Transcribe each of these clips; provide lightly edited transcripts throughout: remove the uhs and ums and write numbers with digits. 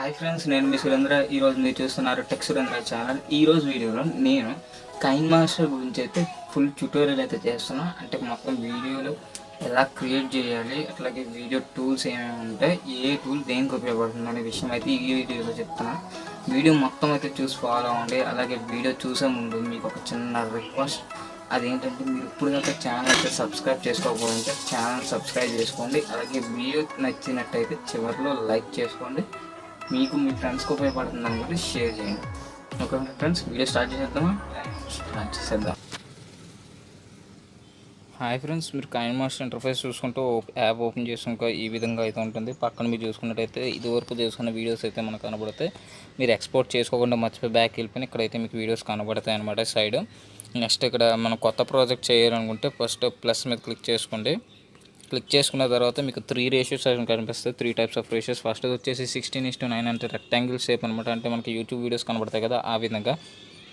Hi friends, నేను మీ సురేంద్ర. ఈరోజు మీరు చూస్తున్నారు టెక్సురేంద్ర ఛానల్. ఈరోజు వీడియోలో నేను కైన్ మాస్టర్ గురించి అయితే ఫుల్ ట్యూటోరియల్ అయితే చేస్తున్నాను. అంటే మొత్తం వీడియోలు ఎలా క్రియేట్ చేయాలి, అట్లాగే వీడియో టూల్స్ ఏమేమి ఉంటాయి, ఏ టూల్ దేనికి ఉపయోగపడుతుంది అనే విషయం అయితే ఈ వీడియోలో చెప్తున్నాను. వీడియో మొత్తం అయితే చూసి ఫాలో అవ్వండి. అలాగే వీడియో చూసే ముందు మీకు ఒక చిన్న రిక్వెస్ట్, అదేంటంటే మీరు ఇప్పుడు దాకా ఛానల్ అయితే సబ్స్క్రైబ్ చేసుకోకపోతే ఛానల్ సబ్స్క్రైబ్ చేసుకోండి. అలాగే వీడియో నచ్చినట్టయితే చివరిలో లైక్ చేసుకోండి. మీకు మీ ఫ్రెండ్స్కి ఉపయోగపడుతుంది అనుకుంటే షేర్ చేయండి. ఓకే ఫ్రెండ్స్, వీడియో స్టార్ట్ చేసేద్దాం. హాయ్ ఫ్రెండ్స్, మీరు కైన్ మాస్టర్ ఇంటర్ఫేస్ చూసుకుంటూ యాప్ ఓపెన్ చేసుకుంటూ ఈ విధంగా అయితే ఉంటుంది. పక్కన మీరు చూసుకున్నట్టయితే ఇదివరకు చేసుకున్న వీడియోస్ అయితే మనకు కనబడతాయి. మీరు ఎక్స్పోర్ట్ చేసుకోకుండా మర్చిపోయి బ్యాక్ వెళ్ళిపోయిన ఇక్కడైతే మీకు వీడియోస్ కనబడతాయి అన్నమాట సైడ్. నెక్స్ట్ ఇక్కడ మనం కొత్త ప్రాజెక్ట్ చేయాలనుకుంటే ఫస్ట్ ప్లస్ మీద క్లిక్ చేసుకోండి. క్లిక్ చేసుకున్న తర్వాత మీకు 3 రేషియోస్ అని కనిపిస్తుంది. 3 టైప్స్ ఆఫ్ రేషియోస్. ఫస్ట్ వచ్చేసి 16:9 అంటే రెక్టాంగిల్ షేప్ అనమాట. అంటే మనకి యూట్యూబ్ వీడియోస్ కనబడతాయి కదా, ఆ విధంగా.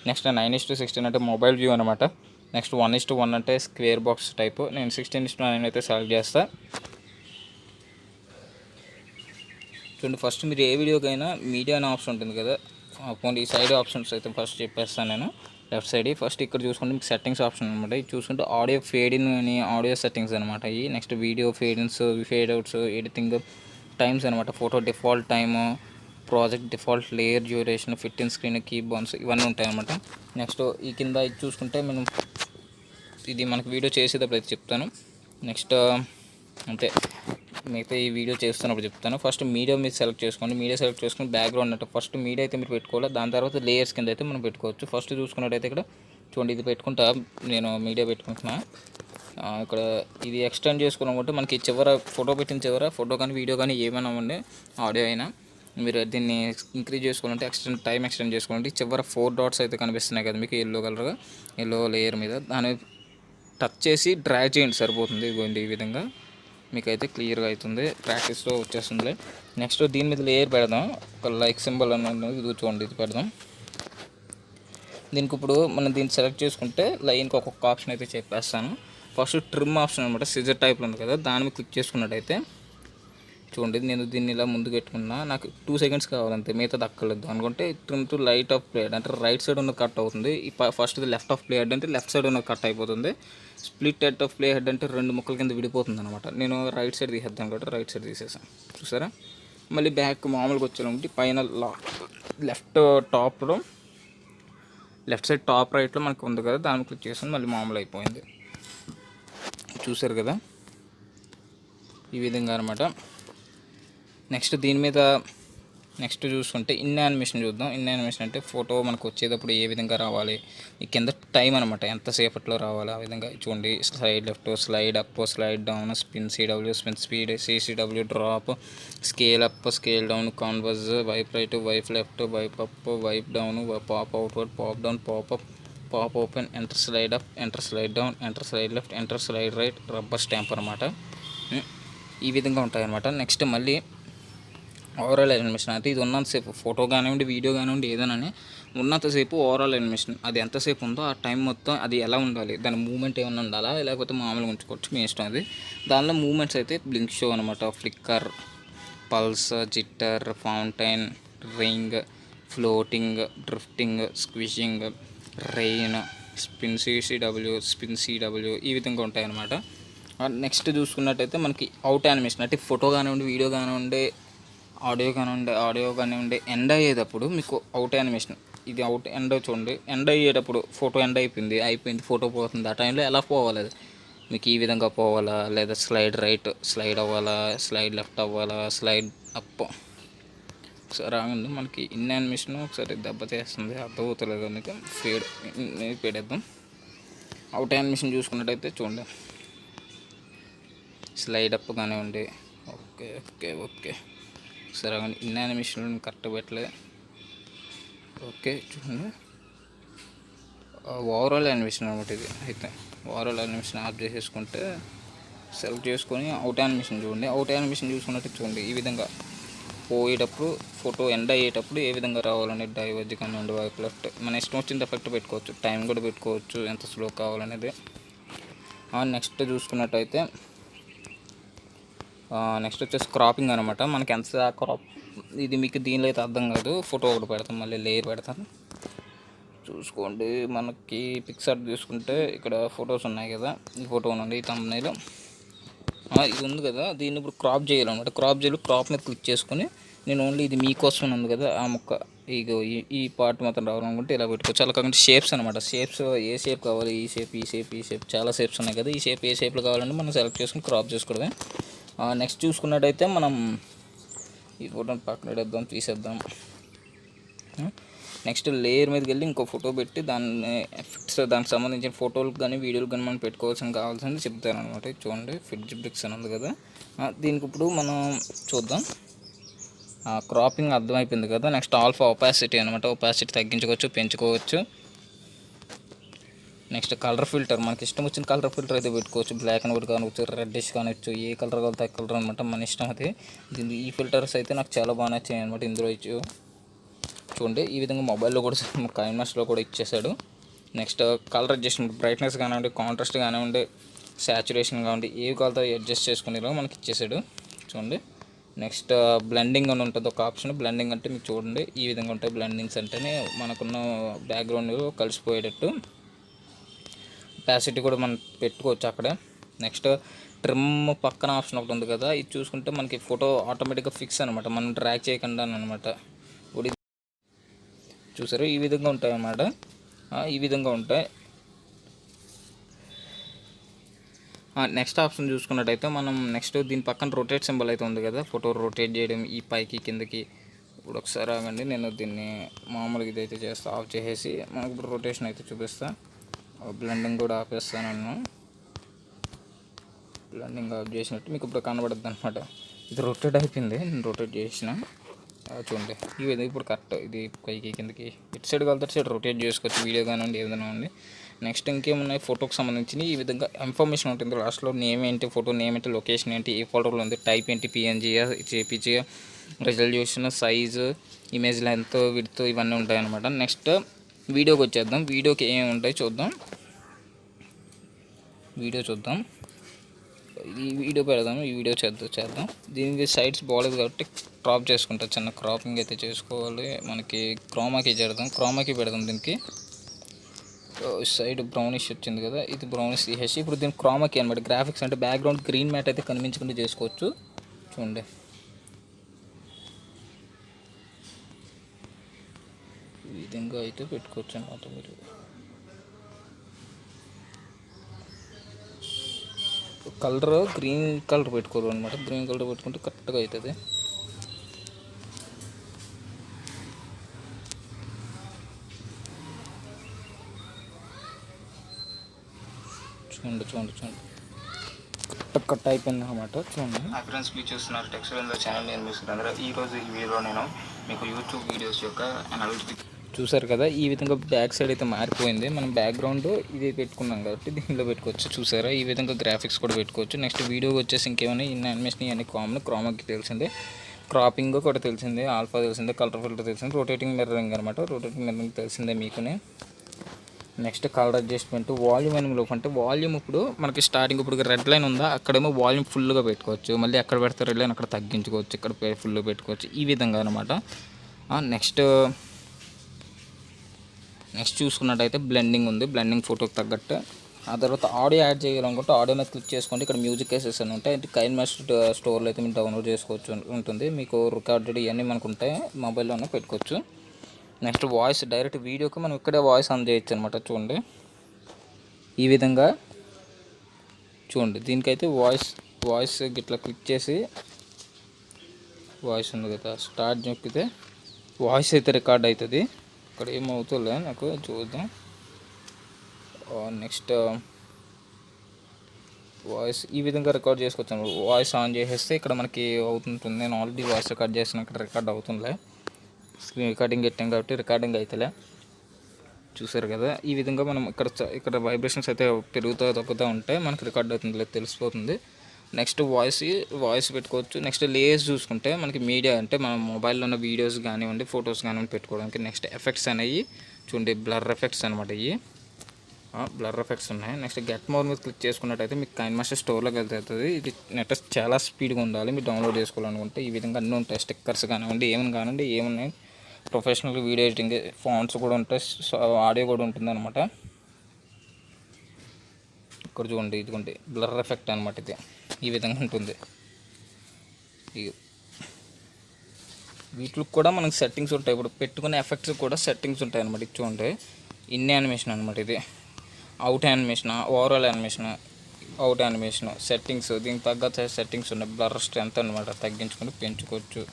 నెక్స్ట్ 9:16 అంటే మొబైల్ వ్యూ అనమాట. నెక్స్ట్ 1:1 అంటే స్క్వేర్ బాక్స్ టైప్. నేను 16:9 అయితే సెలెక్ట్ చేస్తాను. చూడండి, ఫస్ట్ మీరు ఏ వీడియోకైనా మీడియా అనే ఆప్షన్ ఉంటుంది కదా, ఈ సైడ్ ఆప్షన్స్ అయితే ఫస్ట్ చెప్పేస్తాను నేను. లెఫ్ట్ సైడ్ ఫస్ట్ ఇక్కడ చూసుకుంటే మీకు సెట్టింగ్స్ ఆప్షన్ అనమాట. ఇది చూసుకుంటే ఆడియో ఫేడ్ ఇన్ అని ఆడియో సెట్టింగ్స్ అనమాట. ఈ next video fade ins, fade outs, editing times అనమాట. Photo default time, project default layer duration, fit in screen, key bounce ఇవన్నీ ఉంటాయి అనమాట. నెక్స్ట్ ఈ కింద ఇది చూసుకుంటే మనం ఇది మనకు వీడియో చేసేటప్పుడు అయితే చెప్తాను. నెక్స్ట్ అంతే, మిగతా ఈ వీడియో చేస్తున్నప్పుడు చెప్తాను. ఫస్ట్ మీడియా మీరు సెలెక్ట్ చేసుకోండి. మీడియా సెలెక్ట్ చేసుకుని బ్యాక్గ్రౌండ్ అంటే ఫస్ట్ మీడియా అయితే మీరు పెట్టుకోవాలి. దాని తర్వాత లేయర్స్ కింద అయితే మనం పెట్టుకోవచ్చు. ఫస్ట్ చూసుకున్నట్టయితే ఇక్కడ చూడండి, ఇది పెట్టుకుంటా నేను మీడియా పెట్టుకుంటున్నా. ఇక్కడ ఇది ఎక్స్టెండ్ చేసుకున్నామంటే మనకి చివర ఫోటో పెట్టిన చివర ఫోటో కానీ వీడియో కానీ ఏమైనా ఉండే ఆడియో అయినా మీరు దీన్ని ఇంక్రీజ్ చేసుకోవాలంటే టైం ఎక్స్టెండ్ చేసుకోవాలంటే చివర 4 డాట్స్ అయితే కనిపిస్తున్నాయి కదా మీకు ఎల్లో కలర్గా, ఎల్లో లేయర్ మీద దాన్ని టచ్ చేసి డ్రాగ్ చేయండి సరిపోతుంది. ఇదిగోండి ఈ విధంగా మీకైతే క్లియర్గా అవుతుంది, ప్రాక్టీస్లో వచ్చేస్తుంది. నెక్స్ట్ దీని మీద లేయర్ పెడదాం. ఒక లైక్ సింబల్ అన్నది ఇది చూడండి, ఇది పెడదాం. దీనికి ఇప్పుడు మనం దీన్ని సెలెక్ట్ చేసుకుంటే లైన్కి ఒక్కొక్క ఆప్షన్ అయితే చెప్పేస్తాను. ఫస్ట్ ట్రిమ్ ఆప్షన్ అనమాట, సిజర్ టైప్లో ఉంది కదా, దాని మీద క్లిక్ చేసుకున్నట్టయితే చూడండి, నేను దీన్ని ఇలా ముందుకు పెట్టుకున్నా. నాకు 2 సెకండ్స్ కావాలంతే, మిగతా దక్కలేదు అనుకుంటే trim to right of player అంటే రైట్ సైడ్ ఉన్నది కట్ అవుతుంది. First left of play head అంటే లెఫ్ట్ సైడ్ ఉన్నది కట్ అయిపోతుంది. Split head of play head అంటే 2 ముక్కల కింద విడిపోతుంది అనమాట. నేను రైట్ సైడ్ తీసేద్దాం కాబట్టి రైట్ సైడ్ తీసేసాను. చూసారా, మళ్ళీ బ్యాక్ మామూలుగా వచ్చేయాలంటే పైన లెఫ్ట్ టాప్లో లెఫ్ట్ సైడ్ టాప్ రైట్లో మనకు ఉంది కదా, దాన్ని క్లిక్ చేసాను, మళ్ళీ మామూలు అయిపోయింది. చూసారు కదా, ఈ విధంగా అనమాట. నెక్స్ట్ దీని మీద నెక్స్ట్ చూసుకుంటే ఇన్ యానిమేషన్ చూద్దాం. ఇన్ యానిమేషన్ అంటే ఫోటో మనకు వచ్చేటప్పుడు ఏ విధంగా రావాలి, ఈ కింద టైం అనమాట, ఎంతసేపట్లో రావాలి ఆ విధంగా. చూడండి, slide left, slide up, slide down, spin CW, spin speed, CCW, drop, scale up, scale down, converge, wipe right, wipe left, wipe up, wipe down, pop outward, pop down, pop up, pop open, enter slide up, enter slide down, enter slide left, enter slide right, rubber stamp అనమాట. ఈ విధంగా ఉంటాయన్నమాట. Next మళ్ళీ overall animation అంటే ఇది ఉన్నంతసేపు photo కానివ్వండి, video కానివ్వండి, ఏదైనా ఉన్నంతసేపు ఓవరాల్ యానిమేషన్ అది ఎంతసేపు ఉందో ఆ టైం మొత్తం అది ఎలా ఉండాలి, దాని మూమెంట్ ఏమైనా ఉండాలా లేకపోతే మామూలుగా ఉంచుకోవచ్చు, మీ ఇష్టం. అది దానిలో మూమెంట్స్ అయితే బ్లింక్ షో అనమాట, flicker, pulse, jitter, fountain, ring, floating, drifting, squishing, rain, spin CW ఈ విధంగా ఉంటాయన్నమాట. నెక్స్ట్ చూసుకున్నట్టయితే మనకి అవుట్ యానిమేషన్ అంటే ఫోటో కానివ్వండి, వీడియో కానివ్వండి, ఆడియో కానివ్వండి ఎండ్ అయ్యేటప్పుడు మీకు అవుట్ యానిమేషన్, ఇది అవుట్ ఎండ్ చూడండి, ఎండ్ అయ్యేటప్పుడు ఫోటో ఎండ్ అయిపోయింది, ఫోటో పోతుంది. ఆ టైంలో ఎలా పోవాలి, అది మీకు ఈ విధంగా పోవాలా, లేదా స్లైడ్ రైట్ స్లైడ్ అవ్వాలా, స్లైడ్ లెఫ్ట్ అవ్వాలా, స్లైడ్ అప్. ఒకసారి ఆగండి, మనకి ఇన్ యానిమేషన్ ఒకసారి దెబ్బతీస్తుంది, అర్థమవుతలేదు మీకు. ఫేడేద్దాం. అవుట్ యానిమేషన్ చూసుకున్నట్టయితే చూడండి, స్లైడ్ అప్ కానివ్వండి. ఓకే ఓకే ఓకే సరే, ఇన్ యానిమేషన్ కరెక్ట్ పెట్టలేదు. ఓకే చూడండి, ఓవరాల్ యానిమేషన్ అనమాట ఇది. అయితే ఓవరాల్ యానిమేషన్ ఆఫ్ చేసేసుకుంటే సెలెక్ట్ చేసుకొని అవుట్ యానిమేషన్ చూడండి. అవుట్ యానిమేషన్ చూసుకున్నట్టు చూడండి, ఈ విధంగా పోయేటప్పుడు ఫోటో ఎండ్ అయ్యేటప్పుడు ఏ విధంగా రావాలని డైవర్జ్ కానివ్వండి, వైపు లెఫ్ట్ మన ఇష్టం వచ్చిన ఎఫెక్ట్ పెట్టుకోవచ్చు, టైం కూడా పెట్టుకోవచ్చు, ఎంత స్లో కావాలనేది. నెక్స్ట్ చూసుకున్నట్టయితే నెక్స్ట్ వచ్చేసి క్రాపింగ్ అనమాట. మనకి ఎంత ఇది మీకు దీనిలో అయితే అర్థం కాదు, ఫోటో ఒకటి పెడతాం, మళ్ళీ లేయర్ పెడతాను చూసుకోండి. మనకి పిక్సార్ట్ తీసుకుంటే ఇక్కడ ఫొటోస్ ఉన్నాయి కదా, ఈ ఫోటో ఉంది ఈ thumbnail. ఇది ఉంది కదా, దీన్ని ఇప్పుడు క్రాప్ చేయాలన్నమాట. క్రాప్ చేయాలి, క్రాప్ మీద క్లిక్ చేసుకొని నేను ఓన్లీ ఇది మీకోసం ఉంది కదా ఆ ముక్క, ఇగో ఈ పార్ట్ మాత్రం రావాలనుకుంటే ఇలా పెట్టుకోవచ్చు. అలా కాకుండా షేప్స్ అనమాట, షేప్స్ ఏ షేప్ కావాలి, ఈ షేప్ ఈ షేప్ ఈ షేప్ చాలా షేప్స్ ఉన్నాయి కదా, ఈ షేప్ ఏ షేప్లో కావాలంటే మనం సెలెక్ట్ చేసుకుని క్రాప్ చేసుకోవడమే. నెక్స్ట్ చూసుకున్నట్టయితే మనం ఈ ఫోటోని పక్కన పెడేద్దాం, తీసేద్దాం. నెక్స్ట్ లేయర్ మీదకి వెళ్ళి ఇంకో ఫోటో పెట్టి దాన్ని ఫిట్స్, దానికి సంబంధించిన ఫోటోలకు కానీ వీడియోలకు కానీ మనం పెట్టుకోవాల్సిన కావాల్సింది చెప్తారనమాట. చూడండి ఫిట్ బ్రిక్స్ అని ఉంది కదా, దీనికి ఇప్పుడు మనం చూద్దాం. క్రాపింగ్ అర్థమైపోయింది కదా. నెక్స్ట్ ఆల్ఫా ఒపాసిటీ అనమాట, ఒపాసిటీ తగ్గించుకోవచ్చు, పెంచుకోవచ్చు. నెక్స్ట్ కలర్ ఫిల్టర్, మనకి ఇష్టం వచ్చిన కలర్ ఫిల్టర్ అయితే పెట్టుకోవచ్చు. బ్లాక్ అండ్ వైట్ కావచ్చు, రెడ్డిష్ కావచ్చు, ఏ కలర్ కావాలి ఆ కలర్ అనమాట, మన ఇష్టం. అది ఈ ఫిల్టర్స్ అయితే నాకు చాలా బాగా నచ్చాయి అనమాట. ఇందులో చూడండి ఈ విధంగా మొబైల్లో కూడా కైన్మాస్టర్లో కూడా ఇచ్చేసాడు. నెక్స్ట్ కలర్ అడ్జస్ట్మెంట్, బ్రైట్నెస్ కానివ్వండి, కాంట్రాస్ట్ కానివ్వండి, సాచురేషన్ కానివ్వండి, ఏవి కావాలో అడ్జస్ట్ చేసుకునేలా మనకి ఇచ్చేసాడు. చూడండి నెక్స్ట్ బ్లెండింగ్ అని ఉంటుంది ఒక ఆప్షన్. బ్లెండింగ్ అంటే మీకు చూడండి ఈ విధంగా ఉంటాయి. బ్లెండింగ్స్ అంటేనే మనకున్న బ్యాక్గ్రౌండ్ కలిసిపోయేటట్టు. ఒపాసిటీ కూడా మనం పెట్టుకోవచ్చు అక్కడే. నెక్స్ట్ ట్రిమ్ పక్కన ఆప్షన్ ఒకటి ఉంది కదా, ఇది చూసుకుంటే మనకి ఫోటో ఆటోమేటిక్గా ఫిక్స్ అనమాట, మనం ట్రాక్ చేయకుండా అనమాట. చూసారు ఈ విధంగా ఉంటాయి అన్నమాట, ఈ విధంగా ఉంటాయి. నెక్స్ట్ ఆప్షన్ చూసుకున్నట్టయితే మనం నెక్స్ట్ దీని పక్కన రొటేట్ సింబల్ అయితే ఉంది కదా, ఫోటో రొటేట్ చేయడం ఈ పైకి కిందకి. ఇప్పుడు ఒకసారి ఆగండి, నేను దీన్ని మామూలుగా ఇదైతే చేస్తా, ఆఫ్ చేసేసి మనకు ఇప్పుడు రొటేషన్ అయితే చూపిస్తా. బ్లెండింగ్ కూడా ఆపేస్తాను నేను. బ్లెండింగ్ ఆఫ్ చేసినట్టు మీకు ఇప్పుడు కనబడుద్ది అనమాట. ఇది రొటేట్ అయిపోయింది, నేను రొటేట్ చేసిన. చూడండి ఈ విధంగా ఇప్పుడు కరెక్ట్, ఇది పైకి కిందకి ఇటు సైడ్ కలితే సైడ్ రొటేట్ చేసుకోవచ్చు, వీడియో కానివ్వండి ఏదైనా ఉంది. నెక్స్ట్ ఇంకేమున్నాయి, ఫోటోకి సంబంధించి ఈ విధంగా ఇన్ఫర్మేషన్ ఉంటుంది లాస్ట్లో. నేమ్ ఏంటి, ఫోటో నేమ్ ఏంటి, లొకేషన్ ఏంటి, ఏ ఫోటోలో ఉంది, టైప్ ఏంటి, పిఎన్జియా, జేపీజీయా, resolution, size, image length, width, ఇవన్నీ ఉంటాయి అనమాట. నెక్స్ట్ వీడియోకి వచ్చేద్దాం. వీడియోకి ఏమేమి ఉంటాయి చూద్దాం. వీడియో చూద్దాం, ఈ వీడియో పెడదాం, ఈ వీడియో చేద్దాం. దీనికి సైడ్స్ బాగాలేదు కాబట్టి క్రాప్ చేసుకుంటా, చిన్న క్రాపింగ్ అయితే చేసుకోవాలి. మనకి క్రోమాకి చేద్దాం, క్రోమాకి పెడదాం. దీనికి సైడ్ బ్రౌనిష్ వచ్చింది కదా, ఇది బ్రౌనిష్ తీసేసి ఇప్పుడు దీనికి క్రోమాకి అనమాట. గ్రాఫిక్స్ అంటే బ్యాక్గ్రౌండ్ గ్రీన్ మ్యాట్ అయితే కనిపించకుండా చేసుకోవచ్చు. చూడండి ఈ విధంగా అయితే పెట్టుకోవచ్చు అనమాట. మీరు కలర్ గ్రీన్ కలర్ పెట్టుకోరు అనమాట, గ్రీన్ కలర్ పెట్టుకుంటే కరెక్ట్గా అవుతుంది. చూడండి కట్ అయిపోయింది అనమాట. చూడండి ఫ్రెండ్స్, మీరు చూస్తున్నారు టెక్సురెంద్ర ఛానల్, నేను మీ సురేంద్ర. ఈరోజు ఈ వీడియోలో నేను మీకు యూట్యూబ్ వీడియోస్ యొక్క అనాలిటిక్స్ చూసారు కదా, ఈ విధంగా బ్యాక్ సైడ్ అయితే మారిపోయింది. మనం బ్యాక్గ్రౌండ్ ఇది పెట్టుకున్నాం కాబట్టి దీనిలో పెట్టుకోవచ్చు. చూసారా ఈ విధంగా గ్రాఫిక్స్ కూడా పెట్టుకోవచ్చు. నెక్స్ట్ వీడియోకి వచ్చేసి ఇంకేమైనా ఇన్ని యానిమేషన్ ఇవన్నీ కామన్. క్రోమాకి తెలిసిందే, క్రాపింగ్ కూడా తెలిసిందే, ఆల్ఫా తెలిసిందే, కలర్ ఫిల్టర్ తెలిసిందే, రొటేటింగ్ మిర్రరింగ్ అనమాట. రొటేటింగ్ మిర్రరింగ్ తెలిసిందే మీకునే. నెక్స్ట్ కలర్ అడ్జస్ట్మెంట్, వాల్యూమ్ ఎనిమిలో అంటే వాల్యూమ్ ఇప్పుడు మనకి స్టార్టింగ్ ఇప్పుడు రెడ్ లైన్ ఉందా, అక్కడేమో వాల్యూమ్ ఫుల్గా పెట్టుకోవచ్చు. మళ్ళీ ఎక్కడ పెడితే రెడ్ లైన్ అక్కడ తగ్గించుకోవచ్చు, ఇక్కడ ఫుల్గా పెట్టుకోవచ్చు, ఈ విధంగా అనమాట. నెక్స్ట్ చూసుకున్నట్టయితే బ్లెండింగ్ ఉంది, బ్లెండింగ్ ఫోటోకి తగ్గట్టు. ఆ తర్వాత ఆడియో యాడ్ చేయాలనుకుంటే ఆడియో మీద క్లిక్ చేసుకోండి. ఇక్కడ మ్యూజిక్ కేసెస్ అని ఉంటాయి, కైన్మాస్టర్ స్టోర్లో అయితే మీరు డౌన్లోడ్ చేసుకోవచ్చు ఉంటుంది. మీకు రికార్డెడ్ ఇవన్నీ మనకు ఉంటాయి, మొబైల్లోనే పెట్టుకోవచ్చు. నెక్స్ట్ వాయిస్, డైరెక్ట్ వీడియోకి మనం ఇక్కడే వాయిస్ ఆన్ చేయొచ్చు అనమాట. చూడండి ఈ విధంగా. చూడండి దీనికైతే వాయిస్ ఇట్లా క్లిక్ చేసి వాయిస్ ఉంది కదా, స్టార్ట్ నొక్కితే వాయిస్ అయితే రికార్డ్ అవుతుంది. ఇక్కడ ఏమవుతుందో నాకు చూద్దాం. నెక్స్ట్ వాయిస్ ఈ విధంగా రికార్డ్ చేసుకోవచ్చు. వాయిస్ ఆన్ చేసేస్తే ఇక్కడ మనకి అవుతుంటుంది. నేను ఆల్రెడీ వాయిస్ రికార్డ్ చేసిన, ఇక్కడ రికార్డ్ అవుతుందిలే. స్క్రీన్ రికార్డింగ్ పెట్టాం కాబట్టి రికార్డింగ్ అవుతుందిలే. చూసారు కదా ఈ విధంగా మనం ఇక్కడ వైబ్రేషన్స్ అయితే పెరుగుతూ తగ్గుతూ ఉంటాయి, మనకి రికార్డ్ అవుతుంది తెలిసిపోతుంది. నెక్స్ట్ వాయిస్ పెట్టుకోవచ్చు. నెక్స్ట్ లేయర్స్ చూసుకుంటే మనకి మీడియా అంటే మన మొబైల్లో ఉన్న వీడియోస్ కానివ్వండి, ఫొటోస్ కానివ్వండి పెట్టుకోవడానికి. నెక్స్ట్ ఎఫెక్ట్స్ అనేవి చూడండి, బ్లర్ ఎఫెక్ట్స్ అనమాట. ఇవి బ్లర్ ఎఫెక్ట్స్ ఉన్నాయి. నెక్స్ట్ గెట్ మోర్ మీద క్లిక్ చేసుకున్నట్టయితే మీకు కైన్మాస్టర్ స్టోర్లోకి వెళ్తుంది. ఇది నెట్ చాలా స్పీడ్గా ఉండాలి మీరు డౌన్లోడ్ చేసుకోవాలనుకుంటే. ఈ విధంగా అన్నీ ఉంటాయి, స్టిక్కర్స్ కానివ్వండి, ఏమైనా కానివ్వండి, ఏమున్నాయి ప్రొఫెషనల్ వీడియో ఎడిటింగ్ ఫాంట్స్ కూడా ఉంటాయి, ఆడియో కూడా ఉంటుంది అనమాట. ఇక్కడ చూడండి, ఇదిగోండి బ్లర్ ఎఫెక్ట్ అనమాట. ఇది ఈ విధంగా ఉంటుంది. వీటికి కూడా మనకి సెట్టింగ్స్ ఉంటాయి. ఇప్పుడు పెట్టుకునే ఎఫెక్ట్స్ కూడా సెట్టింగ్స్ ఉంటాయి అనమాట. ఇది చూడండి, ఇన్ యానిమేషన్ అనమాట. ఇది out animation, overall animation, out animation settings, దీనికి తగ్గ సెట్టింగ్స్ ఉన్నాయి. బ్లర్ స్ట్రెంత్ అనమాట, తగ్గించుకొని పెంచుకోవచ్చు.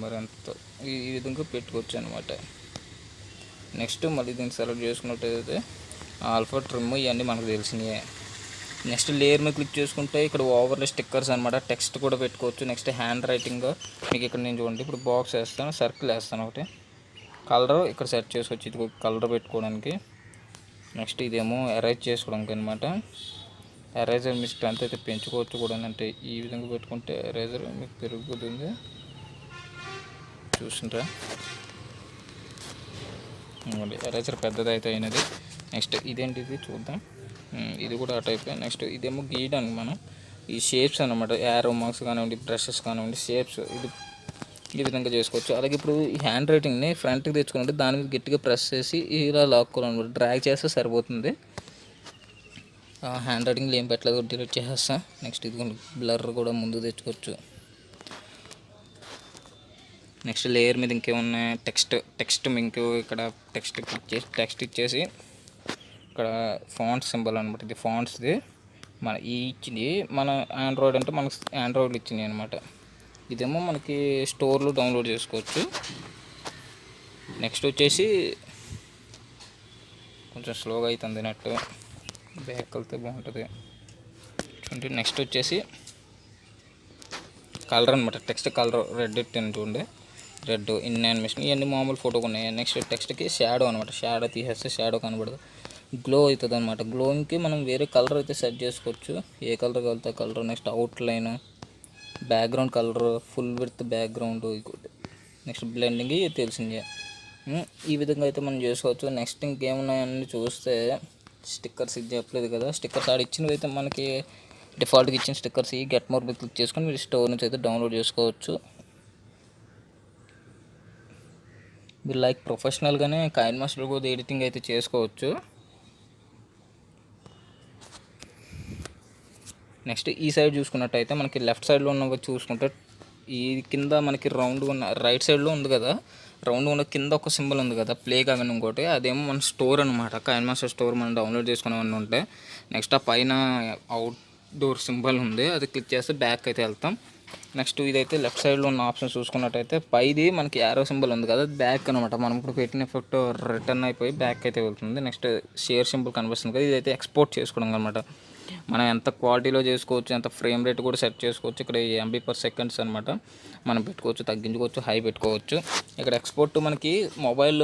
మరి అంత ఈ విధంగా పెట్టుకోవచ్చు అనమాట. నెక్స్ట్ మళ్ళీ దీన్ని సెలెక్ట్ చేసుకున్నట్టయితే ఆల్ఫా, ట్రిమ్ ఇవన్నీ మనకు తెలిసినవి. నెక్స్ట్ లేయర్ మీద క్లిక్ చేసుకుంటే ఇక్కడ ఓవర్లే స్టిక్కర్స్ అనమాట, టెక్స్ట్ కూడా పెట్టుకోవచ్చు. నెక్స్ట్ హ్యాండ్ రైటింగ్ మీకు ఇక్కడ నేను చూడండి, ఇప్పుడు బాక్స్ వేస్తాను, సర్కిల్ వేస్తాను ఒకటి, కలర్ ఇక్కడ సెట్ చేసుకోవచ్చు. ఇది కలర్ పెట్టుకోవడానికి. నెక్స్ట్ ఇదేమో ఎరేజ్ చేసుకోవడానికి అనమాట. ఎరేజర్ మీ స్ట్రెంత్ అయితే పెంచుకోవచ్చు కూడా, అంటే ఈ విధంగా పెట్టుకుంటే ఎరేజర్ మీకు పెరుగుతుంది. చూసిండ్రా, ఎరేజర్ పెద్దది అయితే అయినది. నెక్స్ట్ ఇదేంటిది చూద్దాం, ఇది కూడా ఆ టైప్. నెక్స్ట్ ఇదేమో గీయడానికి మనం ఈ షేప్స్ అనమాట, యారో మార్క్స్ కానివ్వండి, బ్రషెస్ కానివ్వండి, షేప్స్ ఇది ఈ విధంగా చేసుకోవచ్చు. అలాగే ఇప్పుడు ఈ హ్యాండ్ రైటింగ్ని ఫ్రంట్కి తెచ్చుకుంటే దాని మీద గట్టిగా ప్రెస్ చేసి ఇలా లాక్కోవాలన్నమాట, డ్రాగ్ చేస్తే సరిపోతుంది. హ్యాండ్ రైటింగ్లో ఏం పెట్టలేదు, డిలీట్ చేసేస్తా. నెక్స్ట్ ఇది బ్లర్ కూడా ముందు తెచ్చుకోవచ్చు. నెక్స్ట్ లేయర్ మీద ఇంకేమున్నాయి, టెక్స్ట్ మీకు ఇక్కడ టెక్స్ట్ ఇచ్చేసి ఇక్కడ ఫాంట్ సింబల్ అనమాట. ఇది ఫాంట్స్ది మన ఇచ్చింది, మన ఆండ్రాయిడ్ అంటే మనకు ఆండ్రాయిడ్లో ఇచ్చింది అనమాట. ఇదేమో మనకి స్టోర్లో డౌన్లోడ్ చేసుకోవచ్చు. నెక్స్ట్ వచ్చేసి కొంచెం స్లోగా అవుతుంది నెట్, బ్యాక్ వెళ్తే బాగుంటుంది చూడండి. నెక్స్ట్ వచ్చేసి కలర్ అనమాట, టెక్స్ట్ కలర్ రెడ్ ఇట్టాను చూడండి, రెడ్ ఇన్ యానిమేషన్ ఇవన్నీ మామూలు ఫోటోగా ఉన్నాయి. నెక్స్ట్ టెక్స్ట్కి షాడో అనమాట, షాడో తీసేస్తే షాడో కనబడదు, గ్లో అవుతుంది అనమాట. గ్లోయింగ్కి మనం వేరే కలర్ అయితే సెట్ చేసుకోవచ్చు, ఏ కలర్ కలితే colour. Next outline, background colour, full width background, next blending తెలిసిందే. ఈ విధంగా అయితే మనం చేసుకోవచ్చు. నెక్స్ట్ ఇంకేమున్నాయని చూస్తే స్టిక్కర్స్ ఇది చెప్పలేదు కదా, స్టిక్కర్స్ ఆడ ఇచ్చినవి అయితే మనకి డిఫాల్ట్గా ఇచ్చిన స్టిక్కర్స్ ఈ గెట్ మోర్ మీద క్లిక్ చేసుకొని మీరు స్టోర్ నుంచి అయితే డౌన్లోడ్ చేసుకోవచ్చు. మీరు లైక్ ప్రొఫెషనల్గానే కైన్మాస్టర్ కూడా ఎడిటింగ్ అయితే చేసుకోవచ్చు. నెక్స్ట్ ఈ సైడ్ చూసుకున్నట్టయితే మనకి లెఫ్ట్ సైడ్లో ఉన్నవి చూసుకుంటే ఈ కింద మనకి రౌండ్గా ఉన్న రైట్ సైడ్లో ఉంది కదా, రౌండ్గా ఉన్న కింద ఒక సింబల్ ఉంది కదా ప్లే కాగానే ఇంకోటి, అదేమో మన స్టోర్ అనమాట, కైన్మాస్టర్ స్టోర్ మనం డౌన్లోడ్ చేసుకునేవన్నీ ఉంటాయి. నెక్స్ట్ ఆ పైన అవుట్డోర్ సింబల్ ఉంది, అది క్లిక్ చేస్తే బ్యాక్ అయితే వెళ్తాం. నెక్స్ట్ ఇదైతే లెఫ్ట్ సైడ్లో ఉన్న ఆప్షన్ చూసుకున్నట్టయితే పైది మనకి యారో సింబల్ ఉంది కదా, బ్యాక్ అనమాట. మనం ఇప్పుడు పెట్టిన ఎఫెక్ట్ రిటర్న్ అయిపోయి బ్యాక్ అయితే వెళ్తుంది. నెక్స్ట్ షేర్ సింబల్ కనిపిస్తుంది కదా, ఇదైతే ఎక్స్పోర్ట్ చేసుకోవడం అనమాట. మనం ఎంత క్వాలిటీలో చేసుకోవచ్చు, ఎంత ఫ్రేమ్ రేట్ కూడా సెట్ చేసుకోవచ్చు. ఇక్కడ MB/s అనమాట, మనం పెట్టుకోవచ్చు, తగ్గించుకోవచ్చు, హై పెట్టుకోవచ్చు. ఇక్కడ ఎక్స్పోర్ట్ మనకి మొబైల్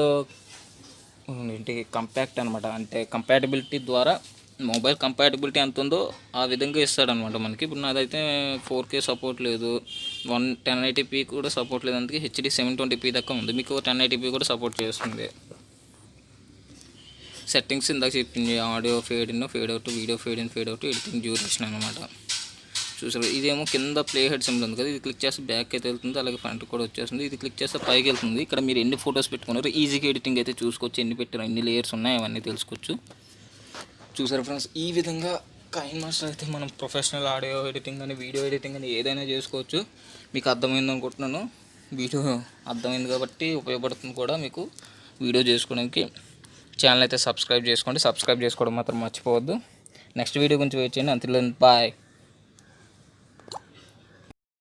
ఏంటి కంపాక్ట్ అనమాట, అంటే కంపాటబిలిటీ ద్వారా మొబైల్ కంపాటబిలిటీ ఎంత ఉందో ఆ విధంగా ఇస్తాడనమాట మనకి. ఇప్పుడు నాదైతే 4K సపోర్ట్ లేదు, 1080p కూడా సపోర్ట్ లేదు, అందుకే HD 720p దాకా ఉంది. మీకు 1080p కూడా సపోర్ట్ చేస్తుంది. సెట్టింగ్స్ ఇందాక చెప్పింది, audio fade in, fade out, video fade in, fade out, editing duration అనమాట. చూసారు, ఇదేమో కింద ప్లే హెడ్ సింబల్ ఉంది కదా, ఇది క్లిక్ చేస్తే బ్యాక్ అయితే వెళ్తుంది, అలాగే ఫ్రంట్ కూడా వచ్చేస్తుంది. ఇది క్లిక్ చేస్తే పైకి వెళ్తుంది. ఇక్కడ మీరు ఎన్ని ఫొటోస్ పెట్టుకున్నారు, ఈజీగా ఎడిటింగ్ అయితే చూసుకోవచ్చు, ఎన్ని పెట్టారు, ఎన్ని లేయర్స్ ఉన్నాయి అవన్నీ తెలుసుకోవచ్చు. చూసారు ఫ్రెండ్స్, ఈ విధంగా కైన్మాస్టర్ అయితే మనం ప్రొఫెషనల్ ఆడియో ఎడిటింగ్ అని, వీడియో ఎడిటింగ్ అని ఏదైనా చేసుకోవచ్చు. మీకు అర్థమైంది అనుకుంటున్నాను, వీడియో అర్థమైంది కాబట్టి ఉపయోగపడుతుంది కూడా మీకు వీడియో చేసుకోవడానికి. ఛానల్ అయితే సబ్స్క్రైబ్ చేసుకోండి, సబ్స్క్రైబ్ చేసుకోవడం మాత్రం మర్చిపోవద్దు. నెక్స్ట్ వీడియో గురించి వెయిట్ చేయండి. అంతలో బాయ్.